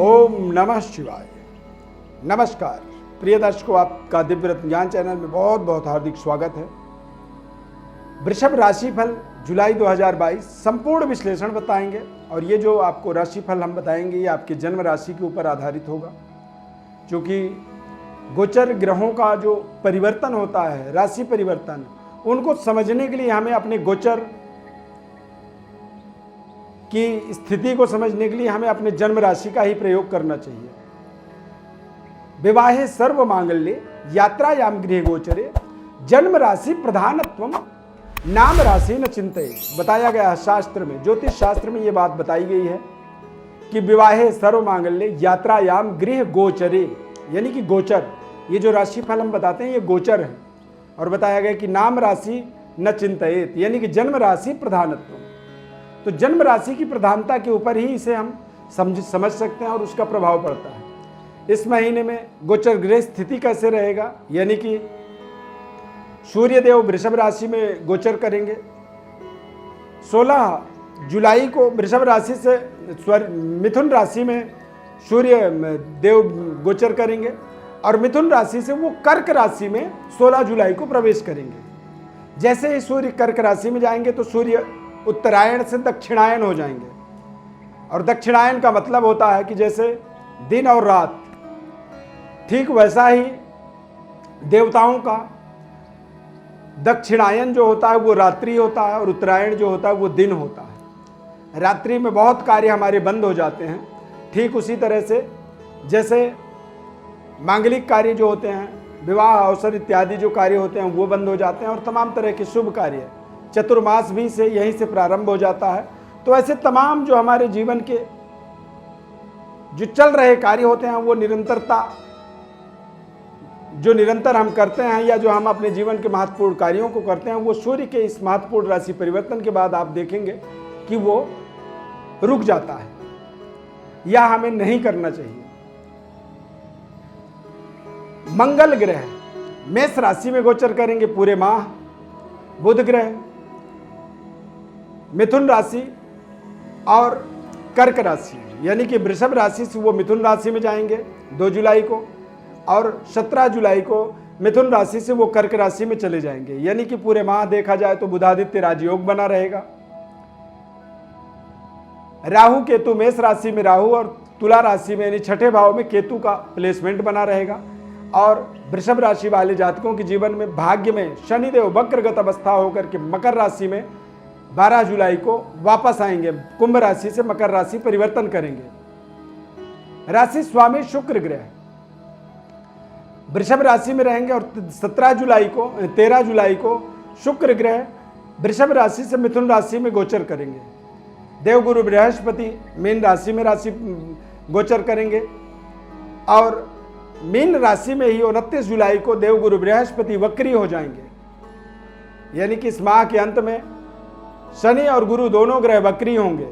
ओम नमः शिवाय। नमस्कार प्रिय दर्शकों, आपका दिव्य रत्न ज्ञान चैनल में बहुत बहुत हार्दिक स्वागत है। वृषभ राशिफल जुलाई 2022 संपूर्ण विश्लेषण बताएंगे और ये जो आपको राशिफल हम बताएंगे ये आपके जन्म राशि के ऊपर आधारित होगा, क्योंकि गोचर ग्रहों का जो परिवर्तन होता है, राशि परिवर्तन, उनको समझने के लिए हमें अपने गोचर की स्थिति को समझने के लिए हमें अपने जन्म राशि का ही प्रयोग करना चाहिए। विवाहे सर्व मांगल्ये यात्रायाम गृह गोचरे जन्म राशि प्रधानत्वम नाम राशि न चिंतये। बताया गया है शास्त्र में, ज्योतिष शास्त्र में ये बात बताई गई है कि विवाहे सर्व मांगल्ये यात्रायाम गृह गोचरे, यानी कि गोचर, ये जो राशिफल हम बताते हैं ये गोचर है। और बताया गया कि नाम राशि न चिंतयेत, यानी कि जन्म राशि प्रधानत्व। तो जन्म राशि की प्रधानता के ऊपर ही इसे हम समझ सकते हैं और उसका प्रभाव पड़ता है। इस महीने में गोचर गृह स्थिति कैसे रहेगा, यानी कि सूर्य देव वृषभ राशि में गोचर करेंगे। 16 जुलाई को वृषभ राशि से मिथुन राशि में सूर्य देव गोचर करेंगे और मिथुन राशि से वो कर्क राशि में 16 जुलाई को प्रवेश करेंगे। जैसे ही सूर्य कर्क राशि में जाएंगे तो सूर्य उत्तरायण से दक्षिणायन हो जाएंगे। और दक्षिणायन का मतलब होता है कि जैसे दिन और रात, ठीक वैसा ही देवताओं का दक्षिणायन जो होता है वो रात्रि होता है और उत्तरायण जो होता है वो दिन होता है। रात्रि में बहुत कार्य हमारे बंद हो जाते हैं। ठीक उसी तरह से जैसे मांगलिक कार्य जो होते हैं, विवाह अवसर इत्यादि जो कार्य होते हैं वो बंद हो जाते हैं और तमाम तरह के शुभ कार्य, चतुर्मास भी से यहीं से प्रारंभ हो जाता है। तो ऐसे तमाम जो हमारे जीवन के जो चल रहे कार्य होते हैं वो निरंतर हम करते हैं, या जो हम अपने जीवन के महत्वपूर्ण कार्यों को करते हैं, वो सूर्य के इस महत्वपूर्ण राशि परिवर्तन के बाद आप देखेंगे कि वो रुक जाता है या हमें नहीं करना चाहिए। मंगल ग्रह मेष राशि में गोचर करेंगे पूरे माह। बुध ग्रह मिथुन राशि और कर्क राशि, यानी कि वृषभ राशि से वो मिथुन राशि में जाएंगे 2 जुलाई को और 17 जुलाई को मिथुन राशि से वो कर्क राशि में चले जाएंगे। यानी कि पूरे माह देखा जाए तो बुधादित्य राजयोग बना रहेगा। राहु केतु मेष राशि में राहु और तुला राशि में यानी छठे भाव में केतु का प्लेसमेंट बना रहेगा। और वृषभ राशि वाले जातकों के जीवन में भाग्य में शनिदेव वक्रगत अवस्था होकर के मकर राशि में 12 जुलाई को वापस आएंगे। कुंभ राशि से मकर राशि परिवर्तन करेंगे। राशि स्वामी शुक्र ग्रह वृषभ राशि में रहेंगे और 13 जुलाई को शुक्र ग्रह वृषभ राशि से मिथुन राशि में गोचर करेंगे। देवगुरु बृहस्पति मीन राशि में गोचर करेंगे और मीन राशि में ही 29 जुलाई को देवगुरु बृहस्पति वक्री हो जाएंगे। यानी कि इस माह के अंत में शनि और गुरु दोनों ग्रह वक्री होंगे।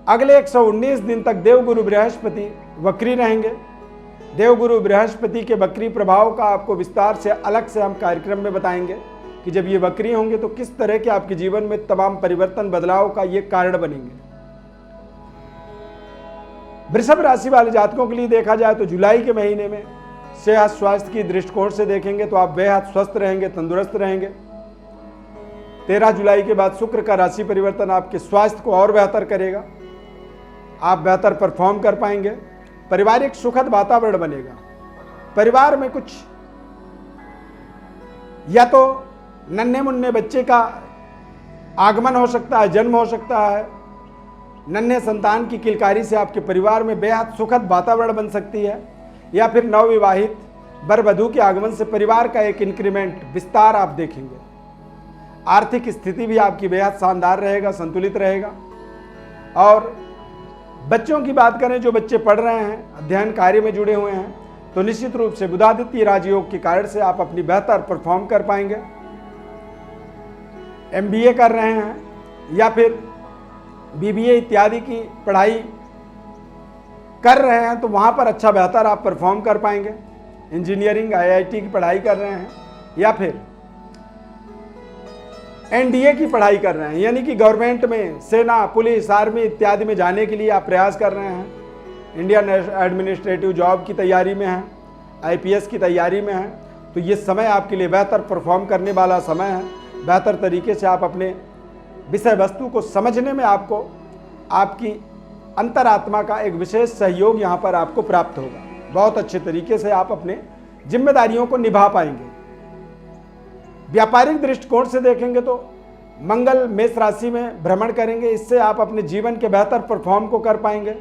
अगले 119 दिन तक देवगुरु बृहस्पति वक्री रहेंगे। देवगुरु बृहस्पति के वक्री प्रभाव का आपको विस्तार से अलग से हम कार्यक्रम में बताएंगे कि जब ये वक्री होंगे तो किस तरह के आपके जीवन में तमाम परिवर्तन बदलाव का ये कारण बनेंगे। वृषभ राशि वाले जातकों के लिए देखा जाए तो जुलाई के महीने में सेहत स्वास्थ्य की दृष्टिकोण से देखेंगे तो आप बेहद स्वस्थ रहेंगे, तंदुरुस्त रहेंगे। 13 जुलाई के बाद शुक्र का राशि परिवर्तन आपके स्वास्थ्य को और बेहतर करेगा। आप बेहतर परफॉर्म कर पाएंगे। पारिवारिक सुखद वातावरण बनेगा। परिवार में कुछ या तो नन्हे मुन्ने बच्चे का आगमन हो सकता है, जन्म हो सकता है। नन्हे संतान की किलकारी से आपके परिवार में बेहद सुखद वातावरण बन सकती है, या फिर नवविवाहित वर वधू के आगमन से परिवार का एक इंक्रीमेंट, विस्तार आप देखेंगे। आर्थिक स्थिति भी आपकी बेहद शानदार रहेगा, संतुलित रहेगा। और बच्चों की बात करें, जो बच्चे पढ़ रहे हैं, अध्ययन कार्य में जुड़े हुए हैं, तो निश्चित रूप से बुधादित्य राजयोग के कारण से आप अपनी बेहतर परफॉर्म कर पाएंगे। MBA कर रहे हैं या फिर BBA इत्यादि की पढ़ाई कर रहे हैं तो वहाँ पर अच्छा बेहतर आप परफॉर्म कर पाएंगे। इंजीनियरिंग IIT की पढ़ाई कर रहे हैं या फिर NDA की पढ़ाई कर रहे हैं, यानी कि गवर्नमेंट में सेना, पुलिस, आर्मी इत्यादि में जाने के लिए आप प्रयास कर रहे हैं, इंडियन एडमिनिस्ट्रेटिव जॉब की तैयारी में हैं, आईपीएस की तैयारी में हैं, तो ये समय आपके लिए बेहतर परफॉर्म करने वाला समय है। बेहतर तरीके से आप अपने विषय वस्तु को समझने में आपको आपकी अंतरात्मा का एक विशेष सहयोग यहाँ पर आपको प्राप्त होगा। बहुत अच्छे तरीके से आप अपने जिम्मेदारियों को निभा पाएंगे। व्यापारिक दृष्टिकोण से देखेंगे तो मंगल मेष राशि में भ्रमण करेंगे, इससे आप अपने जीवन के बेहतर परफॉर्म को कर पाएंगे,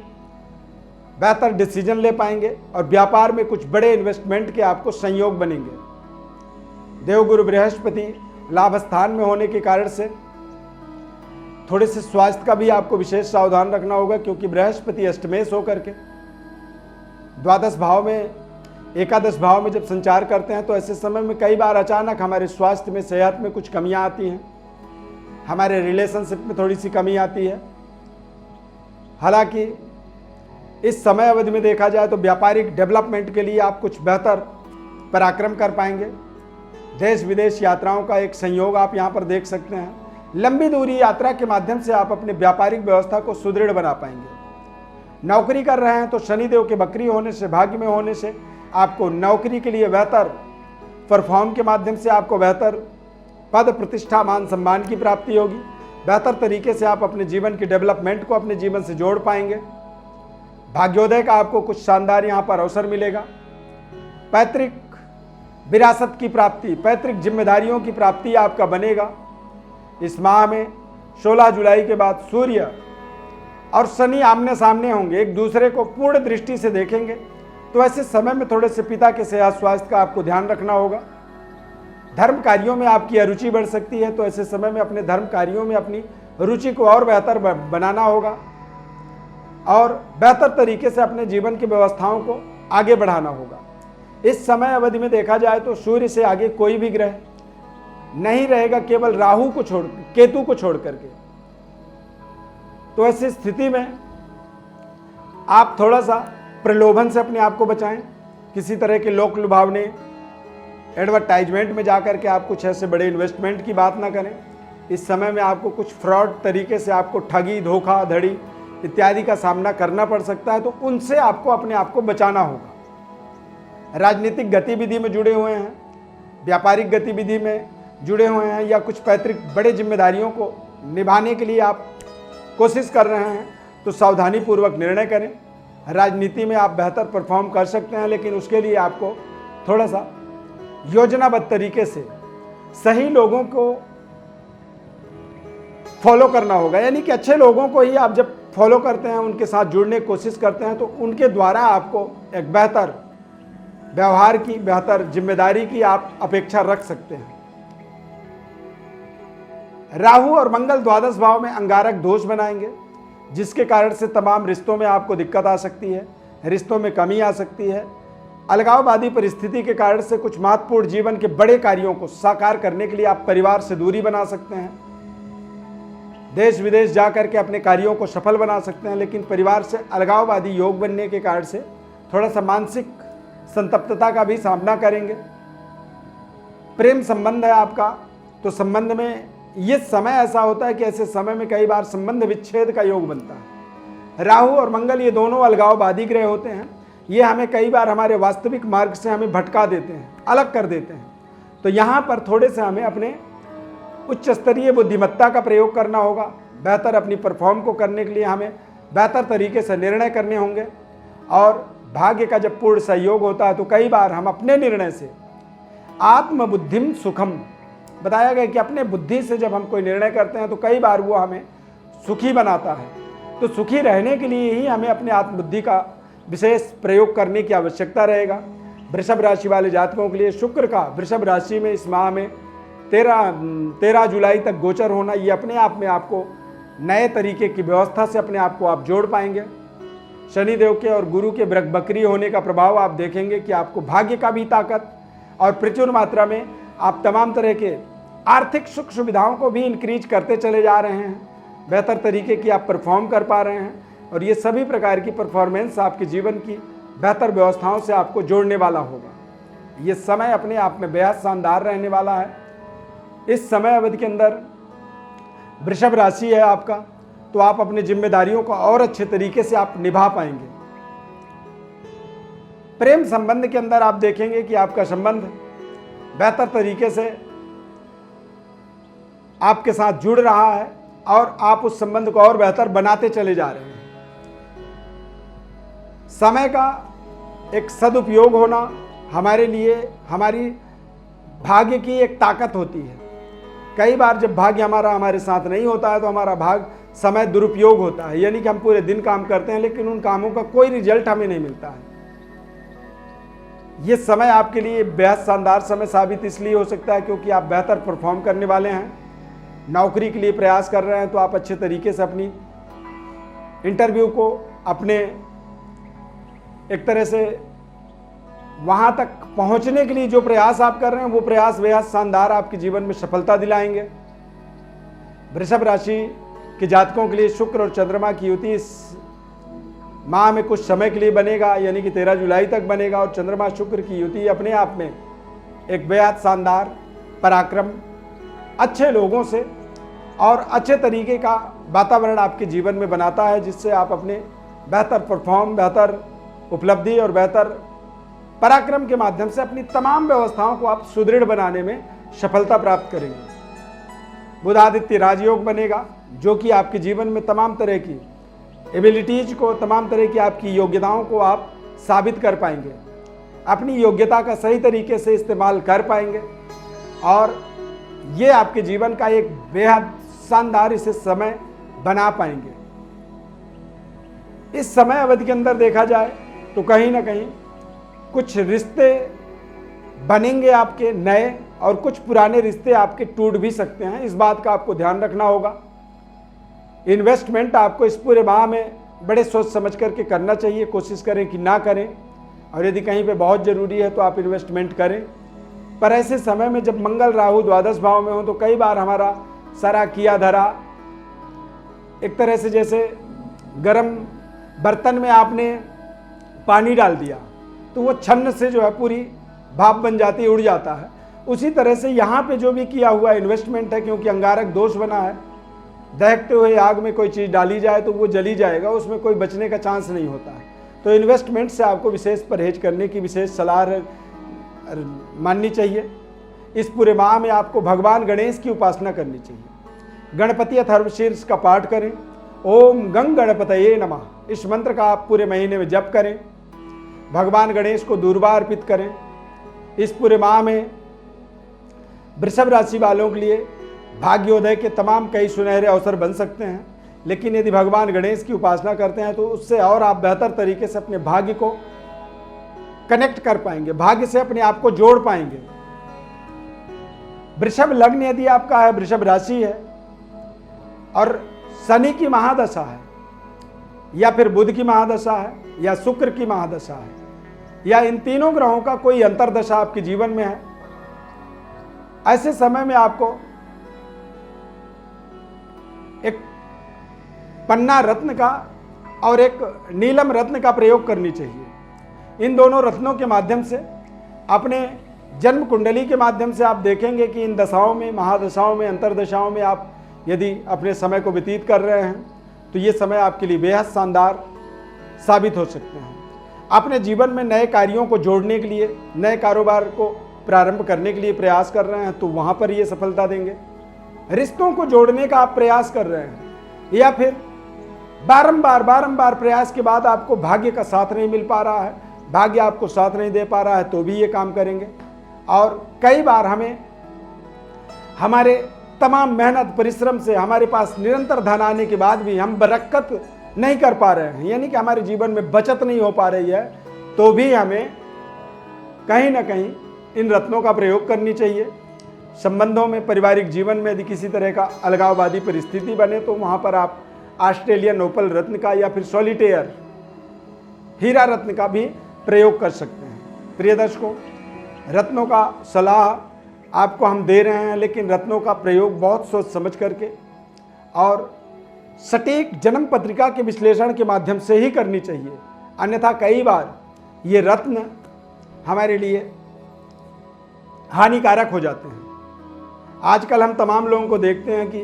बेहतर डिसीजन ले पाएंगे और व्यापार में कुछ बड़े इन्वेस्टमेंट के आपको संयोग बनेंगे। देवगुरु बृहस्पति लाभ स्थान में होने के कारण से थोड़े से स्वास्थ्य का भी आपको विशेष सावधान रखना होगा, क्योंकि बृहस्पति अष्टमेश होकर के द्वादश भाव में, एकादश भाव में जब संचार करते हैं तो ऐसे समय में कई बार अचानक हमारे स्वास्थ्य में, सेहत में कुछ कमियां आती हैं, हमारे रिलेशनशिप में थोड़ी सी कमी आती है। हालांकि इस समय अवधि में देखा जाए तो व्यापारिक डेवलपमेंट के लिए आप कुछ बेहतर पराक्रम कर पाएंगे। देश विदेश यात्राओं का एक संयोग आप यहाँ पर देख सकते हैं। लंबी दूरी यात्रा के माध्यम से आप अपने व्यापारिक व्यवस्था को सुदृढ़ बना पाएंगे। नौकरी कर रहे हैं तो शनिदेव के बकरी होने से, भाग्य में होने से आपको नौकरी के लिए बेहतर परफॉर्म के माध्यम से आपको बेहतर पद प्रतिष्ठा मान सम्मान की प्राप्ति होगी। बेहतर तरीके से आप अपने जीवन की डेवलपमेंट को अपने जीवन से जोड़ पाएंगे। भाग्योदय का आपको कुछ शानदार यहाँ पर अवसर मिलेगा। पैतृक विरासत की प्राप्ति, पैतृक जिम्मेदारियों की प्राप्ति आपका बनेगा। इस माह में 16 जुलाई के बाद सूर्य और शनि आमने सामने होंगे, एक दूसरे को पूर्ण दृष्टि से देखेंगे, तो ऐसे समय में थोड़े से पिता के सेहत स्वास्थ्य का आपको ध्यान रखना होगा। धर्म कार्यों में आपकी अरुचि बढ़ सकती है, तो ऐसे समय में अपने धर्म कार्यों में अपनी रुचि को और बेहतर बनाना होगा और बेहतर तरीके से अपने जीवन की व्यवस्थाओं को आगे बढ़ाना होगा। इस समय अवधि में देखा जाए तो सूर्य से आगे कोई भी ग्रह नहीं रहेगा, केवल राहु को छोड़, केतु को छोड़ करके। तो ऐसी स्थिति में आप थोड़ा सा प्रलोभन से अपने आप को बचाएं। किसी तरह के लोक लुभावने एडवर्टाइजमेंट में जाकर के आप कुछ ऐसे बड़े इन्वेस्टमेंट की बात ना करें। इस समय में आपको कुछ फ्रॉड तरीके से आपको ठगी, धोखाधड़ी इत्यादि का सामना करना पड़ सकता है, तो उनसे आपको अपने आप को बचाना होगा। राजनीतिक गतिविधि में जुड़े हुए हैं, व्यापारिक गतिविधि में जुड़े हुए हैं या कुछ पैतृक बड़े जिम्मेदारियों को निभाने के लिए आप कोशिश कर रहे हैं, तो सावधानी पूर्वक निर्णय करें। राजनीति में आप बेहतर परफॉर्म कर सकते हैं, लेकिन उसके लिए आपको थोड़ा सा योजनाबद्ध तरीके से सही लोगों को फॉलो करना होगा। यानी कि अच्छे लोगों को ही आप जब फॉलो करते हैं, उनके साथ जुड़ने की कोशिश करते हैं, तो उनके द्वारा आपको एक बेहतर व्यवहार की, बेहतर जिम्मेदारी की आप अपेक्षा रख सकते हैं। राहु और मंगल द्वादश भाव में अंगारक दोष बनाएंगे, जिसके कारण से तमाम रिश्तों में आपको दिक्कत आ सकती है, रिश्तों में कमी आ सकती है। अलगाववादी परिस्थिति के कारण से कुछ महत्वपूर्ण जीवन के बड़े कार्यों को साकार करने के लिए आप परिवार से दूरी बना सकते हैं। देश विदेश जाकर के अपने कार्यों को सफल बना सकते हैं, लेकिन परिवार से अलगाववादी योग बनने के कारण से थोड़ा सा मानसिक संतप्तता का भी सामना करेंगे। प्रेम संबंध है आपका, तो संबंध में ये समय ऐसा होता है कि ऐसे समय में कई बार संबंध विच्छेद का योग बनता है। राहु और मंगल ये दोनों अलगाववादी ग्रह होते हैं। ये हमें कई बार हमारे वास्तविक मार्ग से हमें भटका देते हैं, अलग कर देते हैं। तो यहाँ पर थोड़े से हमें अपने उच्च स्तरीय बुद्धिमत्ता का प्रयोग करना होगा। बेहतर अपनी परफॉर्म को करने के लिए हमें बेहतर तरीके से निर्णय करने होंगे, और भाग्य का जब पूर्ण सहयोग होता है तो कई बार हम अपने निर्णय से आत्मबुद्धिम सुखम, बताया गया कि अपने बुद्धि से जब हम कोई निर्णय करते हैं तो कई बार वो हमें सुखी बनाता है। तो सुखी रहने के लिए ही हमें अपने आत्मबुद्धि का विशेष प्रयोग करने की आवश्यकता रहेगा। वृषभ राशि वाले जातकों के लिए शुक्र का वृषभ राशि में इस माह में 13 जुलाई तक गोचर होना, ये अपने आप में आपको नए तरीके की व्यवस्था से अपने आप को आप जोड़ पाएंगे। शनिदेव के और गुरु के बकरी होने का प्रभाव आप देखेंगे कि आपको भाग्य का भी ताकत और प्रचुर मात्रा में आप तमाम तरह के आर्थिक सुख सुविधाओं को भी इंक्रीज करते चले जा रहे हैं। बेहतर तरीके की आप परफॉर्म कर पा रहे हैं, और ये सभी प्रकार की परफॉर्मेंस आपके जीवन की बेहतर व्यवस्थाओं से आपको जोड़ने वाला होगा। ये समय अपने आप में बेहद शानदार रहने वाला है। इस समय अवधि के अंदर वृषभ राशि है आपका, तो आप अपनी जिम्मेदारियों को और अच्छे तरीके से आप निभा पाएंगे। प्रेम संबंध के अंदर आप देखेंगे कि आपका संबंध बेहतर तरीके से आपके साथ जुड़ रहा है और आप उस संबंध को और बेहतर बनाते चले जा रहे हैं। समय का एक सदुपयोग होना हमारे लिए हमारी भाग्य की एक ताकत होती है। कई बार जब भाग्य हमारे साथ नहीं होता है तो हमारा समय दुरुपयोग होता है, यानी कि हम पूरे दिन काम करते हैं लेकिन उन कामों का कोई रिजल्ट हमें नहीं मिलता है। ये समय आपके लिए बेहद शानदार समय साबित इसलिए हो सकता है क्योंकि आप बेहतर परफॉर्म करने वाले हैं। नौकरी के लिए प्रयास कर रहे हैं तो आप अच्छे तरीके से अपनी इंटरव्यू को अपने एक तरह से वहां तक पहुंचने के लिए जो प्रयास आप कर रहे हैं वो प्रयास बेहद शानदार आपके जीवन में सफलता दिलाएंगे। वृषभ राशि के जातकों के लिए शुक्र और चंद्रमा की युति इस माह में कुछ समय के लिए बनेगा, यानी कि 13 जुलाई तक बनेगा। और चंद्रमा शुक्र की युति अपने आप में एक बेहद शानदार पराक्रम, अच्छे लोगों से और अच्छे तरीके का वातावरण आपके जीवन में बनाता है, जिससे आप अपने बेहतर परफॉर्म, बेहतर उपलब्धि और बेहतर पराक्रम के माध्यम से अपनी तमाम व्यवस्थाओं को आप सुदृढ़ बनाने में सफलता प्राप्त करेंगे। बुधादित्य राजयोग बनेगा जो कि आपके जीवन में तमाम तरह की एबिलिटीज को, तमाम तरह की आपकी योग्यताओं को आप साबित कर पाएंगे, अपनी योग्यता का सही तरीके से इस्तेमाल कर पाएंगे और ये आपके जीवन का एक बेहद शानदार इसे समय बना पाएंगे। इस समय अवधि के अंदर देखा जाए तो कहीं ना कहीं कुछ रिश्ते बनेंगे आपके नए और कुछ पुराने रिश्ते आपके टूट भी सकते हैं। इस बात का आपको ध्यान रखना होगा। इन्वेस्टमेंट आपको इस पूरे माह में बड़े सोच समझ करके करना चाहिए, कोशिश करें कि ना करें, और यदि कहीं पे बहुत ज़रूरी है तो आप इन्वेस्टमेंट करें। पर ऐसे समय में जब मंगल राहु द्वादश भाव में हो तो कई बार हमारा सारा किया धरा एक तरह से जैसे गर्म बर्तन में आपने पानी डाल दिया तो वो छन्न से जो है पूरी भाप बन जाती है, उड़ जाता है। उसी तरह से यहाँ पे जो भी किया हुआ इन्वेस्टमेंट है, क्योंकि अंगारक दोष बना है, दहकते हुए आग में कोई चीज़ डाली जाए तो वो जली जाएगा, उसमें कोई बचने का चांस नहीं होता है। तो इन्वेस्टमेंट से आपको विशेष परहेज करने की विशेष सलाह माननी चाहिए। इस पूरे माह में आपको भगवान गणेश की उपासना करनी चाहिए। गणपति अथर्वशीर्ष का पाठ करें, ओम गंग गणपतये नमः, इस मंत्र का आप पूरे महीने में जप करें। भगवान गणेश को दूर्वा अर्पित करें। इस पूरे माह में वृषभ राशि वालों के लिए भाग्योदय के तमाम कई सुनहरे अवसर बन सकते हैं, लेकिन यदि भगवान गणेश की उपासना करते हैं तो उससे और आप बेहतर तरीके से अपने भाग्य को कनेक्ट कर पाएंगे, भाग्य से अपने आप को जोड़ पाएंगे। वृषभ लग्न यदि आपका है, वृषभ राशि है और शनि की महादशा है या फिर बुध की महादशा है या शुक्र की महादशा है या इन तीनों ग्रहों का कोई अंतर्दशा आपके जीवन में है, ऐसे समय में आपको एक पन्ना रत्न का और एक नीलम रत्न का प्रयोग करनी चाहिए। इन दोनों रत्नों के माध्यम से अपने जन्म कुंडली के माध्यम से आप देखेंगे कि इन दशाओं में, महादशाओं में, अंतर्दशाओं में आप यदि अपने समय को व्यतीत कर रहे हैं तो ये समय आपके लिए बेहद शानदार साबित हो सकते हैं। अपने जीवन में नए कार्यों को जोड़ने के लिए, नए कारोबार को प्रारंभ करने के लिए प्रयास कर रहे हैं तो वहाँ पर ये सफलता देंगे। रिश्तों को जोड़ने का आप प्रयास कर रहे हैं या फिर बारंबार प्रयास के बाद आपको भाग्य का साथ नहीं मिल पा रहा है, भाग्य आपको साथ नहीं दे पा रहा है, तो भी ये काम करेंगे। और कई बार हमें हमारे तमाम मेहनत परिश्रम से हमारे पास निरंतर धन आने के बाद भी हम बरकत नहीं कर पा रहे हैं, यानी कि हमारे जीवन में बचत नहीं हो पा रही है, तो भी हमें कहीं ना कहीं इन रत्नों का प्रयोग करनी चाहिए। संबंधों में, पारिवारिक जीवन में यदि किसी तरह का अलगाववादी परिस्थिति बने तो वहाँ पर आप ऑस्ट्रेलियन ओपल रत्न का या फिर सॉलिटेयर हीरा रत्न का भी प्रयोग कर सकते हैं। प्रिय दर्शकों, रत्नों का सलाह आपको हम दे रहे हैं, लेकिन रत्नों का प्रयोग बहुत सोच समझ करके और सटीक जन्म पत्रिका के विश्लेषण के माध्यम से ही करनी चाहिए, अन्यथा कई बार ये रत्न हमारे लिए हानिकारक हो जाते हैं। आजकल हम तमाम लोगों को देखते हैं कि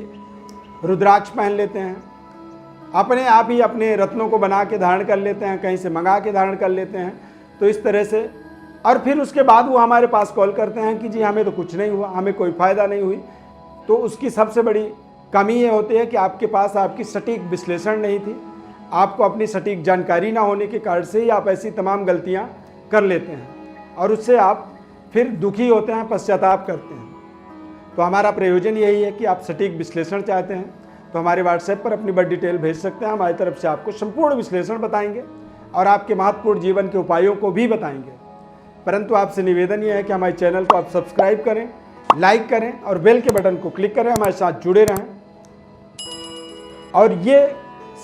रुद्राक्ष पहन लेते हैं, अपने आप ही अपने रत्नों को बना के धारण कर लेते हैं, कहीं से मंगा के धारण कर लेते हैं, तो इस तरह से, और फिर उसके बाद वो हमारे पास कॉल करते हैं कि जी हमें तो कुछ नहीं हुआ, हमें कोई फ़ायदा नहीं हुई। तो उसकी सबसे बड़ी कमी ये होती है कि आपके पास आपकी सटीक विश्लेषण नहीं थी, आपको अपनी सटीक जानकारी ना होने के कारण से ही आप ऐसी तमाम गलतियाँ कर लेते हैं और उससे आप फिर दुखी होते हैं, पश्चाताप करते हैं। तो हमारा प्रयोजन यही है कि आप सटीक विश्लेषण चाहते हैं तो हमारे व्हाट्सएप पर अपनी बड़ी डिटेल भेज सकते हैं। हमारी तरफ से आपको संपूर्ण विश्लेषण बताएंगे और आपके महत्वपूर्ण जीवन के उपायों को भी बताएंगे। परंतु आपसे निवेदन यह है कि हमारे चैनल को आप सब्सक्राइब करें, लाइक करें और बेल के बटन को क्लिक करें, हमारे साथ जुड़े रहें। और ये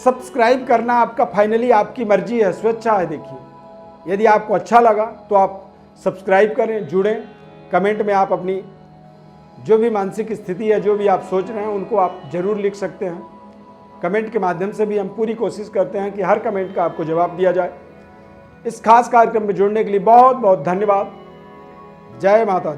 सब्सक्राइब करना आपका फाइनली आपकी मर्जी है, स्वेच्छा है। देखिए, यदि आपको अच्छा लगा तो आप सब्सक्राइब करें, जुड़ें। कमेंट में आप अपनी जो भी मानसिक स्थिति है, जो भी आप सोच रहे हैं, उनको आप जरूर लिख सकते हैं। कमेंट के माध्यम से भी हम पूरी कोशिश करते हैं कि हर कमेंट का आपको जवाब दिया जाए। इस खास कार्यक्रम में जुड़ने के लिए बहुत बहुत धन्यवाद। जय माता दी।